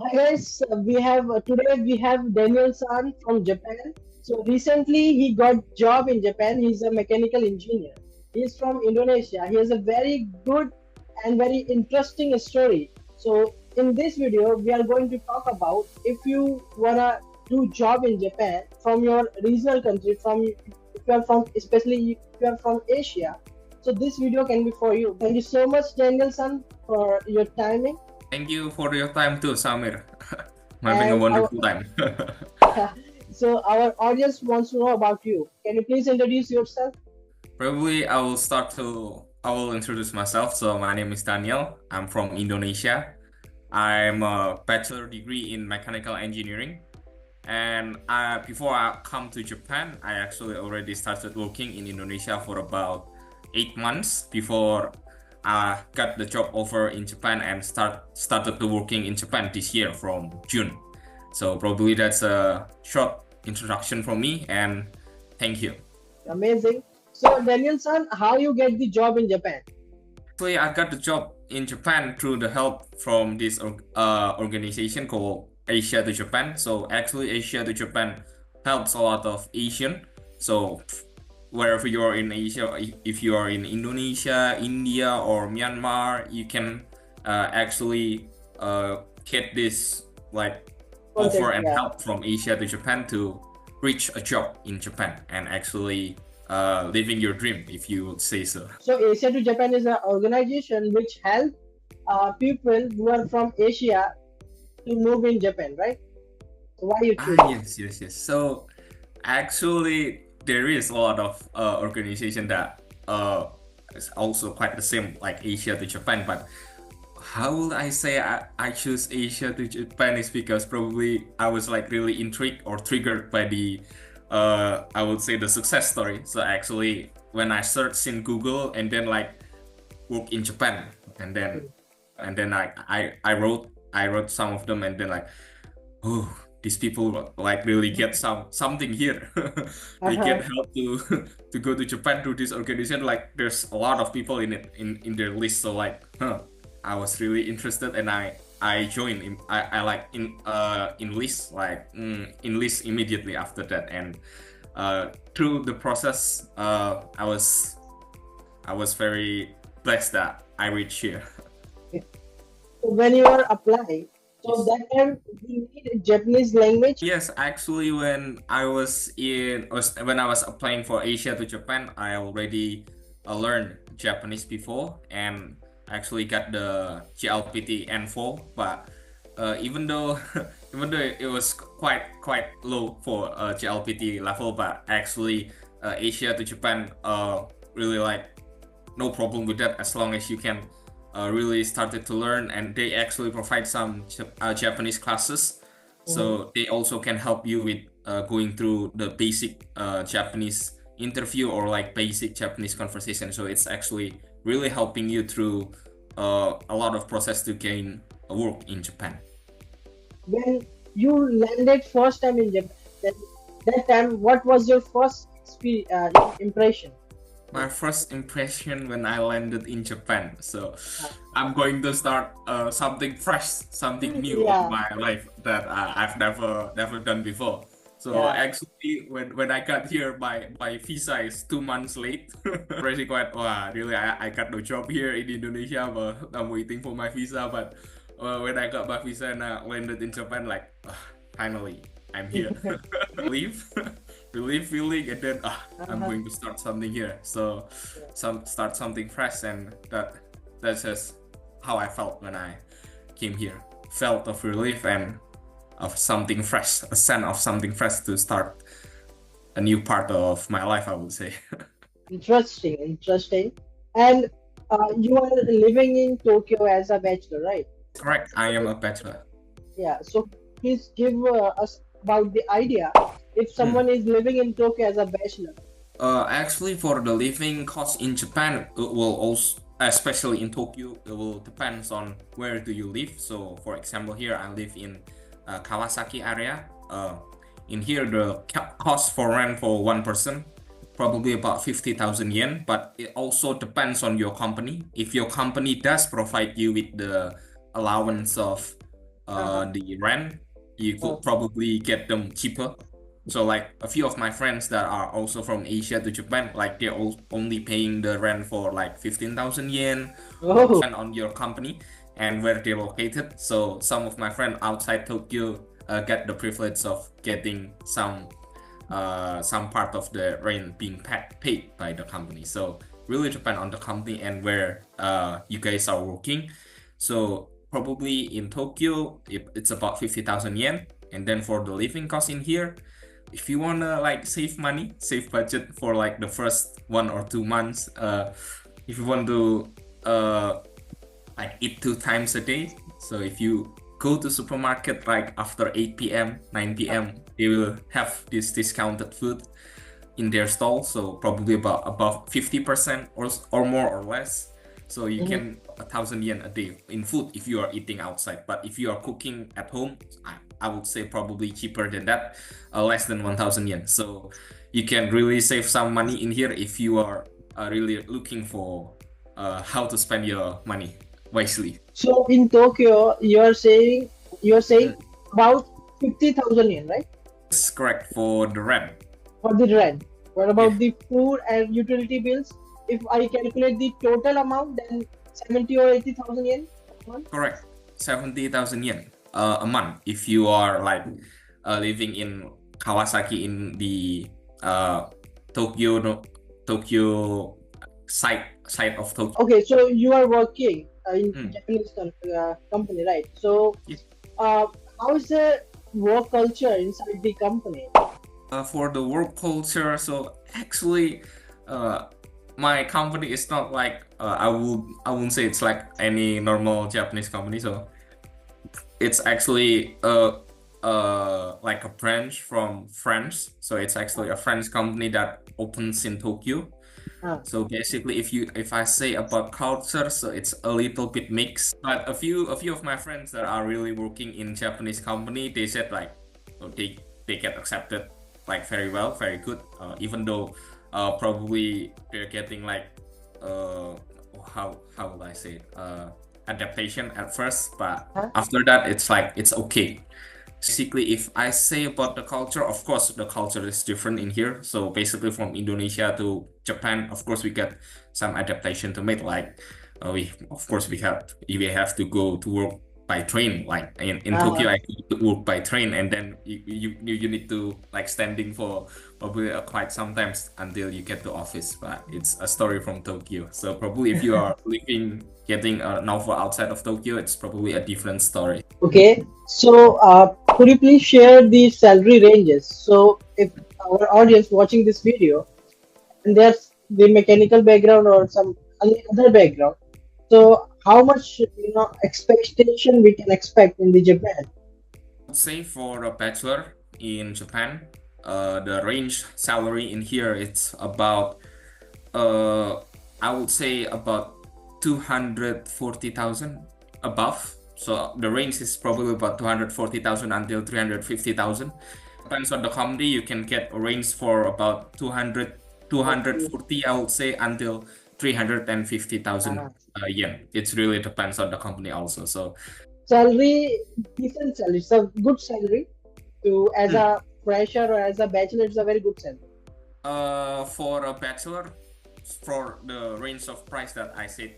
Hi guys, we have Daniel-san from Japan. So recently he got job in Japan. He's a mechanical engineer. He's from Indonesia. He has a very good and very interesting story. So in this video, we are going to talk about if you wanna do job in Japan from your regional country, from if you are from, especially if you are from Asia. So this video can be for you. Thank you so much, Daniel-san, for your timing. Thank you for your time too, Samir. I'm having a And our wonderful time. so our audience wants to know about you. Can you please introduce yourself? Probably I will introduce myself. So my name is Daniel. I'm from Indonesia. I'm a bachelor degree in mechanical engineering. And before I come to Japan, I actually already started working in Indonesia for about 8 months before I got the job offer in Japan and started to working in Japan this year from June. So probably that's a short introduction from me, and thank you. Amazing. So Daniel-san, how you get the job in Japan? Actually, I got the job in Japan through the help from this organization called Asia to Japan. So actually, Asia to Japan helps a lot of Asian. So wherever you are in Asia, if you are in Indonesia, India, or Myanmar, you can actually get this like offer Contact, and yeah. help from Asia to Japan to reach a job in Japan and actually living your dream, if you would say so. So Asia to Japan is an organization which help people who are from Asia to move in Japan, right? So why you choose? Yes. So actually, there is a lot of organization that is also quite the same like Asia to Japan, but how will I say I choose Asia to Japan is because probably I was like really intrigued or triggered by the I would say the success story. So actually when I searched in Google and then like work in Japan and then I wrote some of them and then like, oh, these people like really get something here. They Uh-huh. get help to to go to Japan through this organization. Like there's a lot of people in it in their list. So like, I was really interested and I joined. I like enlist enlist immediately after that. And through the process, I was very blessed that I reached here. So when you are applying, so Yes. that time you need Japanese language. Yes, actually, when I was applying for Asia to Japan, I already learned Japanese before and actually got the GLPT N4. But even though even though it was quite low for GLPT level, but actually Asia to Japan really like no problem with that as long as you can really started to learn, and they actually provide some Japanese classes, Mhm. so they also can help you with going through the basic Japanese interview or like basic Japanese conversation. So it's actually really helping you through a lot of process to gain a work in Japan. When you landed first time in Japan, that time, what was your first impression? My first impression when I landed in Japan. So I'm going to start something fresh, something new of Yeah, my life that I've never done before. So yeah. actually, when I got here, my visa is 2 months late. Already quite wow, really I got no job here in Indonesia, but I'm waiting for my visa. But when I got my visa and I landed in Japan, like finally I'm here. Relief, relief feeling, and then I'm Uh-huh. going to start something here. So start something fresh, and that's just how I felt when I came here. Felt of relief and of something fresh, a sense of something fresh to start a new part of my life, I would say. Interesting, interesting. And you are living in Tokyo as a bachelor, right? Correct. I am a bachelor. Yeah. So please give us about the idea if Hmm. someone is living in Tokyo as a bachelor. Actually, for the living cost in Japan, it will also, especially in Tokyo, it will depends on where do you live. So, for example, here I live in Kawasaki area. In here, the cost for rent for one person probably about 50,000 yen, but it also depends on your company. If your company does provide you with the allowance of Uh-huh. the rent, you Uh, could probably get them cheaper. So like a few of my friends that are also from Asia to Japan, like they're only paying the rent for like 15,000 yen, or oh. on your company and where they're located. So some of my friends outside Tokyo get the privilege of getting some part of the rent being paid by the company. So really depend on the company and where you guys are working. So probably in Tokyo, it's about 50,000 yen. And then for the living cost in here, if you wanna like save money, save budget for like the first 1 or 2 months, if you want to like eat 2 times a day. So if you go to supermarket like after 8 p.m., 9 p.m., they will have this discounted food in their stall. So probably about above 50% or more or less. So you Mhm. can 1,000 yen a day in food if you are eating outside. But if you are cooking at home, I would say probably cheaper than that, less than 1,000 yen. So you can really save some money in here if you are really looking for how to spend your money wisely. So in Tokyo, you're saying about 50,000 yen, right? That's correct for the rent. For the rent. What Yeah, about the food and utility bills? If I calculate the total amount, then 70 or 80,000 yen a month. correct. 70,000 yen a month if you are like living in Kawasaki in the uh, Tokyo no, Tokyo side of Tokyo. Okay, so you are working in Hmm. Japanese company, right? So, Yeah. uh, how is the work culture inside the company? For the work culture, so actually, uh, my company is not like I wouldn't say it's like any normal Japanese company. So it's actually like a branch from France. So it's actually a French company that opens in Tokyo. Ah, So basically, if I say about culture, so it's a little bit mixed. But a few of my friends that are really working in Japanese company, they said like they get accepted like very well, very good. Even though probably they're getting like uh how will I say it? Adaptation at first, but huh? after that it's like it's okay. Basically, if I say about the culture, of course, the culture is different in here. So basically, from Indonesia to Japan, of course, we get some adaptation to make. Like, we have to go to work by train. Like in Tokyo, Ah, I go to work by train, and then you need to like standing for probably quite sometimes until you get to office. But it's a story from Tokyo. So probably if you are getting a novel outside of Tokyo, it's probably a different story. okay. So, could you please share the salary ranges? So, if our audience watching this video and there's the mechanical background or some any other background, so how much expectation we can expect in the Japan? Would say for a bachelor in Japan, the range salary in here it's about uh I would say about 240,000 above. So the range is probably about 240,000 until 350,000. Depends on the company, you can get a range for about 200 Okay. 240, I would say, until 350,000 Uh, yen. It really depends on the company also. So salary, decent salary, so good salary to as hmm. a fresher or as a bachelor, it's a very good salary. For a bachelor, for the range of price that I said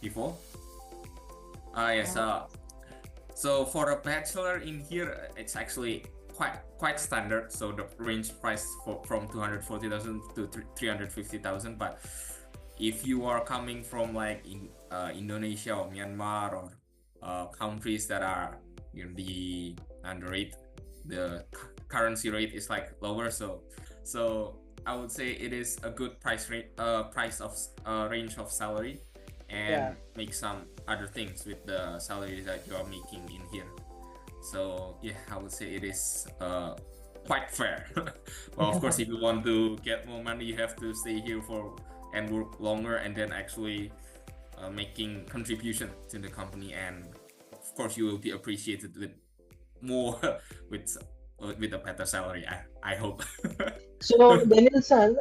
before. Yes. So for a bachelor in here, it's actually quite standard. So the range price from 240,000 to 350,000. But if you are coming from like in Indonesia or Myanmar or countries that are the under rate, the currency rate is like lower. So I would say it is a good price rate, price of range of salary, Yeah. and make some other things with the salary that you are making in here. So yeah, I would say it is quite fair. Well, of course, if you want to get more money, you have to stay here for and work longer, and then actually making contribution to the company, and of course, you will be appreciated with more with with a better salary. I hope. So, Daniel-san,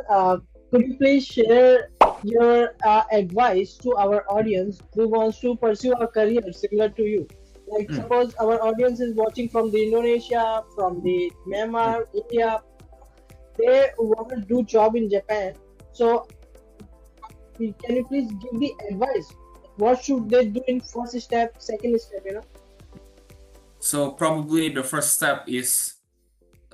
could you please share your advice to our audience who wants to pursue a career similar to you? Like Mm. suppose our audience is watching from the Indonesia, from the Mm. Myanmar, India, they want to do job in Japan. So can you please give the advice? What should they do in first step, second step? So probably the first step is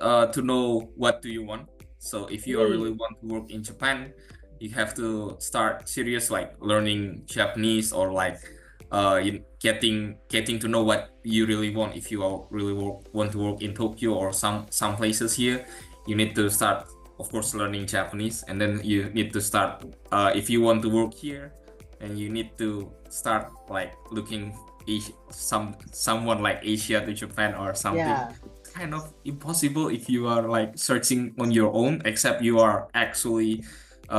to know what do you want. So if you are really Hmm. want to work in Japan, you have to start serious like learning Japanese or like getting to know what you really want. If you are really want to work in Tokyo or some places here, you need to start, of course, learning Japanese, and then you need to start if you want to work here, and you need to start like looking someone like Asia to Japan or something. Yeah. Kind of impossible if you are like searching on your own, except you are actually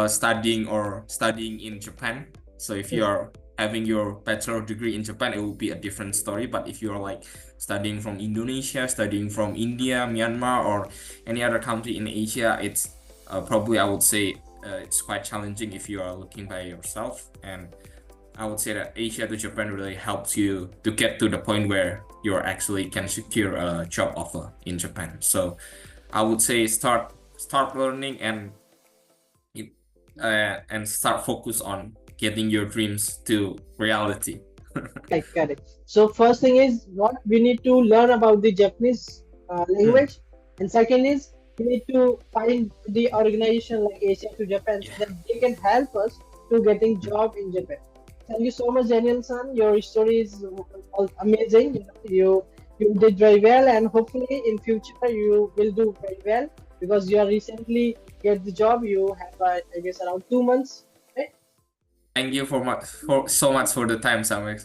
studying in Japan. So if you Hmm. are having your bachelor degree in Japan, it will be a different story. But if you are like studying from Indonesia, studying from India, Myanmar, or any other country in Asia, it's probably, I would say, it's quite challenging if you are looking by yourself. And I would say that Asia to Japan really helps you to get to the point where you actually can secure a job offer in Japan. So I would say start learning and start focus on getting your dreams to reality. Correct, correct. So first thing is what we need to learn about the Japanese Mm, language, and second is we need to find the organization like Asia to Japan so yeah. that they can help us to getting Mm. job in Japan. Thank you so much, Daniel-san. Your story is all amazing. You did very well, and hopefully in future you will do very well because you are recently get the job. You have I guess around 2 months, right? Thank you for so much for the time, Samuel.